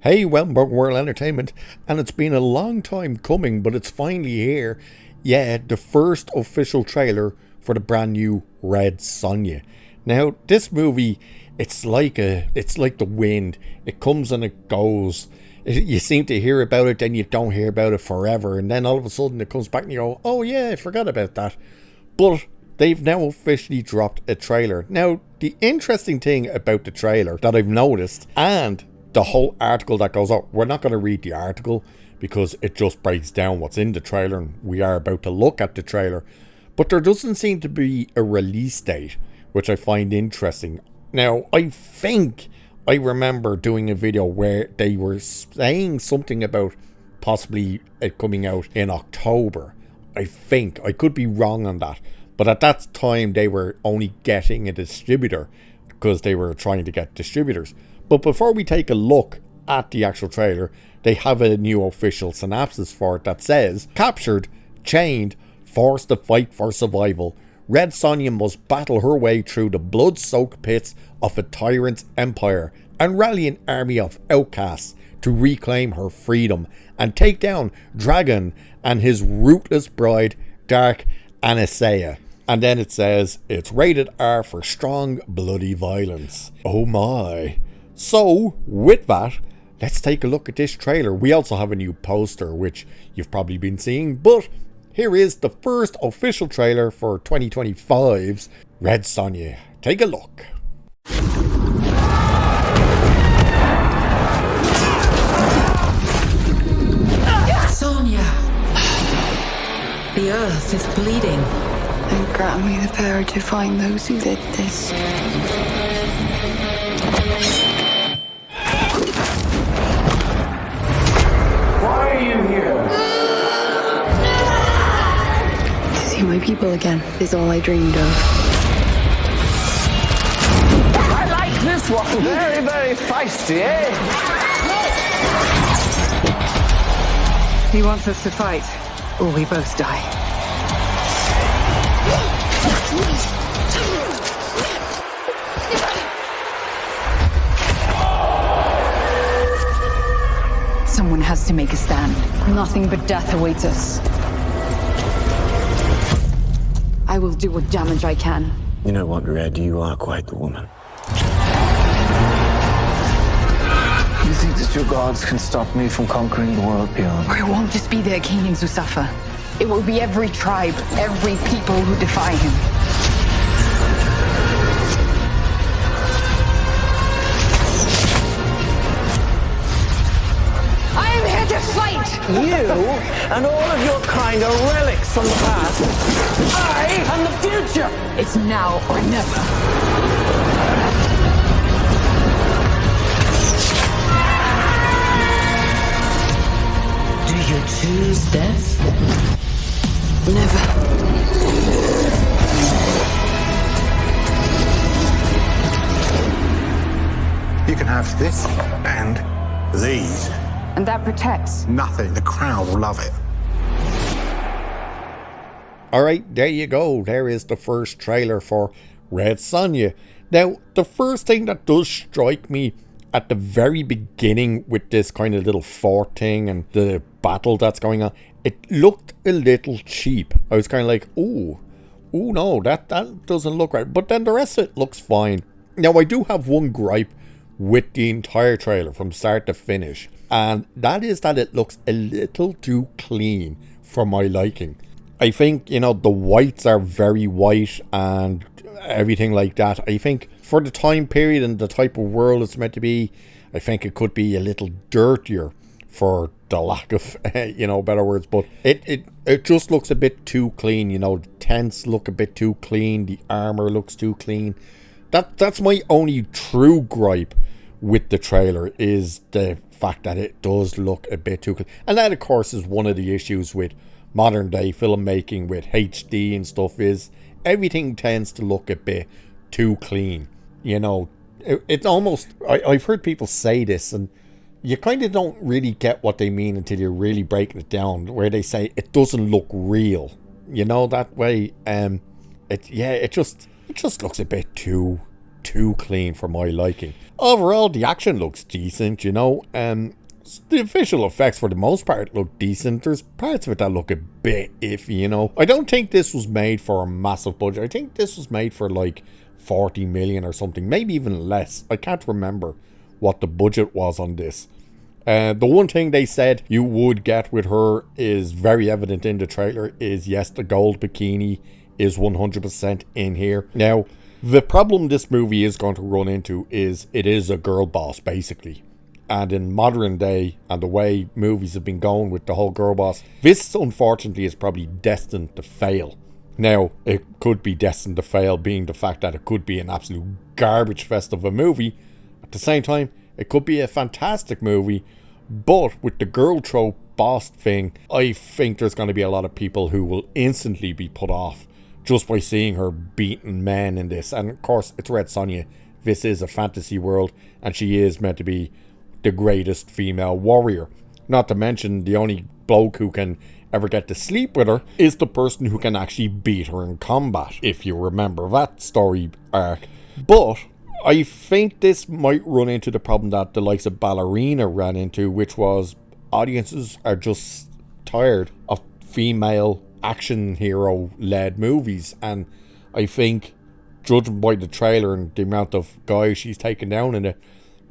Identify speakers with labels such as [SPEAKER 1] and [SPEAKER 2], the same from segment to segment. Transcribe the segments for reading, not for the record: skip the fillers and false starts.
[SPEAKER 1] Hey, welcome back to World Entertainment, and it's been a long time coming, but it's finally here. Yeah, the first official trailer for the brand new Red Sonja. Now, this movie, it's like the wind. It comes and it goes. You seem to hear about it, then you don't hear about it forever, and then all of a sudden it comes back and you go, oh yeah, I forgot about that. But they've now officially dropped a trailer. Now, the interesting thing about the trailer that I've noticed, and the whole article that goes up, we're not going to read the article because it just breaks down what's in the trailer, and we are about to look at the trailer, but there doesn't seem to be a release date, which I find interesting. Now, I think I remember doing a video where they were saying something about possibly it coming out in October. I think I could be wrong on that, but at that time they were only getting a distributor because they were trying to get distributors. But before we take a look at the actual trailer, they have a new official synopsis for it that says, captured, chained, forced to fight for survival, Red Sonja must battle her way through the blood-soaked pits of a tyrant's empire and rally an army of outcasts to reclaim her freedom and take down Dragon and his ruthless bride, Dark Anisea. And then it says, it's rated R for strong, bloody violence. Oh my. So, with that, let's take a look at this trailer. We also have a new poster, which you've probably been seeing, but here is the first official trailer for 2025's Red Sonja. Take a look.
[SPEAKER 2] Sonja! The earth is bleeding.
[SPEAKER 3] And grant me the power to find those who did this.
[SPEAKER 4] Why are you here?
[SPEAKER 3] To see my people again is all I dreamed of.
[SPEAKER 4] I like this one. Very, very feisty, eh?
[SPEAKER 5] He wants us to fight, or we both die.
[SPEAKER 3] Someone has to make a stand. Nothing but death awaits us. I will do what damage I can.
[SPEAKER 6] You know what, Red? You are quite the woman.
[SPEAKER 4] You think that your gods can stop me from conquering the world beyond?
[SPEAKER 3] Or it won't just be the Akanians who suffer. It will be every tribe, every people who defy him. I am here to fight!
[SPEAKER 4] You and all of your kind are relics from the past. I am the future!
[SPEAKER 3] It's now or never.
[SPEAKER 2] Do you choose death?
[SPEAKER 3] Never.
[SPEAKER 7] You can have this and these.
[SPEAKER 3] And that protects.
[SPEAKER 7] Nothing. The crowd will love it.
[SPEAKER 1] Alright, there you go. There is the first trailer for Red Sonja. Now, the first thing that does strike me at the very beginning with this kind of little fort thing and the battle that's going on, it looked a little cheap. I was kind of like, ooh no, that doesn't look right. But then the rest of it looks fine. Now, I do have one gripe with the entire trailer from start to finish, and that is that it looks a little too clean for my liking. I think, the whites are very white and everything like that. I think for the time period and the type of world it's meant to be, I think it could be a little dirtier, for the lack of better words, but it just looks a bit too clean. The tents look a bit too clean, the armor looks too clean. That's my only true gripe with the trailer, is the fact that it does look a bit too clean. And that, of course, is one of the issues with modern day filmmaking with HD and stuff, is everything tends to look a bit too clean. It's almost, I've heard people say this, and you kind of don't really get what they mean until you're really breaking it down, where they say it doesn't look real, that way. It just looks a bit too too clean for my liking. Overall, the action looks decent, you know. The visual effects for the most part look decent. There's parts of it that look a bit iffy, you know. I don't think this was made for a massive budget. I think this was made for like 40 million or something, maybe even less. I can't remember what the budget was on this. The one thing they said you would get with her is very evident in the trailer is, yes, the gold bikini is 100% in here. Now, the problem this movie is going to run into is it is a girl boss, basically. And in modern day, and the way movies have been going with the whole girl boss, this unfortunately is probably destined to fail. Now, it could be destined to fail being the fact that it could be an absolute garbage fest of a movie. At the same time, it could be a fantastic movie, but with the girl trope boss thing, I think there's going to be a lot of people who will instantly be put off just by seeing her beating men in this. And of course, it's Red Sonja. This is a fantasy world, and she is meant to be the greatest female warrior. Not to mention, the only bloke who can ever get to sleep with her is the person who can actually beat her in combat, if you remember that story arc. But I think this might run into the problem that the likes of Ballerina ran into, which was audiences are just tired of female action hero led movies. And I think, judging by the trailer and the amount of guys she's taken down in it,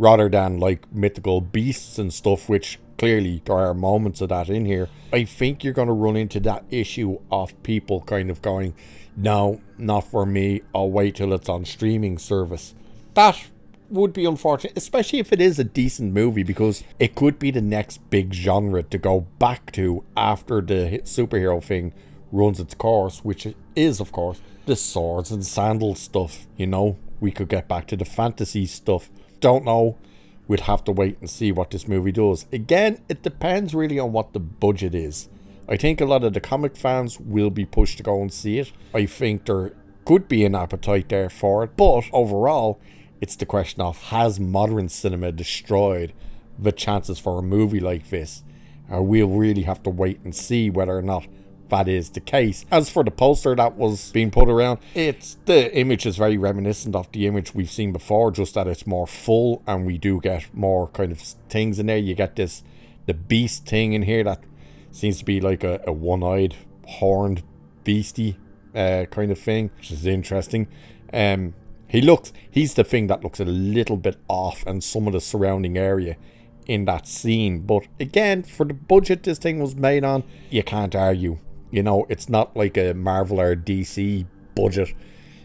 [SPEAKER 1] rather than like mythical beasts and stuff, which clearly there are moments of that in here, I think you're going to run into that issue of people kind of going, no, not for me, I'll wait till it's on streaming service. That would be unfortunate, especially if it is a decent movie, because it could be the next big genre to go back to after the superhero thing runs its course, which is, of course, the swords and sandals stuff. You know, we could get back to the fantasy stuff. Don't know. We'd have to wait and see what this movie does. Again, it depends really on what the budget is. I think a lot of the comic fans will be pushed to go and see it. I think there could be an appetite there for it, but overall, it's the question of, has modern cinema destroyed the chances for a movie like this? We'll really have to wait and see whether or not that is the case. As for the poster that was being put around, the image is very reminiscent of the image we've seen before, just that it's more full and we do get more kind of things in there. You get the beast thing in here that seems to be like a one-eyed horned beastie kind of thing, which is interesting. He's the thing that looks a little bit off, and some of the surrounding area in that scene. But again, for the budget this thing was made on, you can't argue. You know, it's not like a Marvel or DC budget.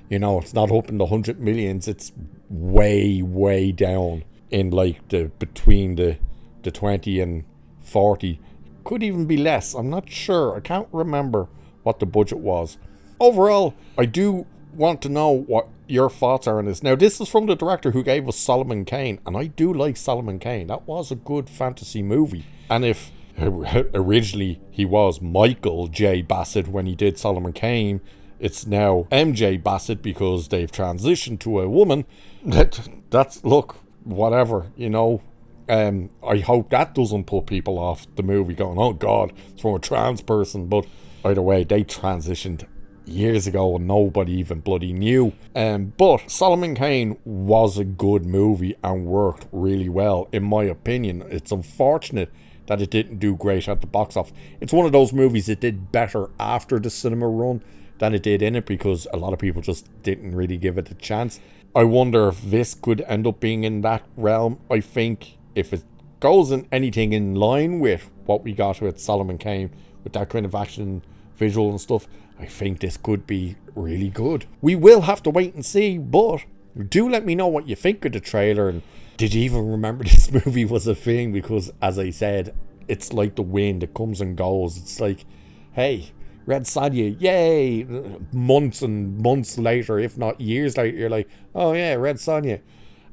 [SPEAKER 1] You know, it's not up in the 100 millions. It's way, way down in like between the 20 and 40. Could even be less. I'm not sure. I can't remember what the budget was. Overall, I do want to know what your thoughts are on this. Now, this is from the director who gave us Solomon Kane, and I do like Solomon Kane. That was a good fantasy movie. And if originally he was Michael J. Bassett when he did Solomon Kane, it's now MJ Bassett because they've transitioned to a woman. That's look, whatever, you know. I hope that doesn't put people off the movie going, oh god, it's from a trans person. But either way, they transitioned years ago and nobody even bloody knew. But Solomon Kane was a good movie and worked really well, in my opinion. It's unfortunate that it didn't do great at the box office. It's one of those movies that did better after the cinema run than it did in it, because a lot of people just didn't really give it a chance. I wonder if this could end up being in that realm. I think if it goes in anything in line with what we got with Solomon Kane, with that kind of action visual and stuff, I think this could be really good. We will have to wait and see, but do let me know what you think of the trailer, and did you even remember this movie was a thing? Because as I said, it's like the wind, it comes and goes. It's like, hey, Red Sonja, yay! Months and months later, if not years later, you're like, oh yeah, Red Sonja.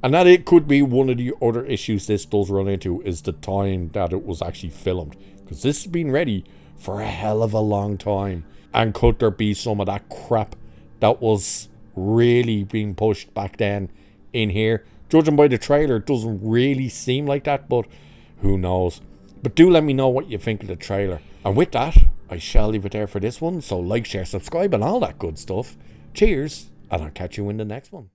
[SPEAKER 1] And that it could be one of the other issues this does run into is the time that it was actually filmed, because this has been ready for a hell of a long time. And could there be some of that crap that was really being pushed back then in here? Judging by the trailer, it doesn't really seem like that, but who knows. But do let me know what you think of the trailer. And with that, I shall leave it there for this one. So like, share, subscribe and all that good stuff. Cheers, and I'll catch you in the next one.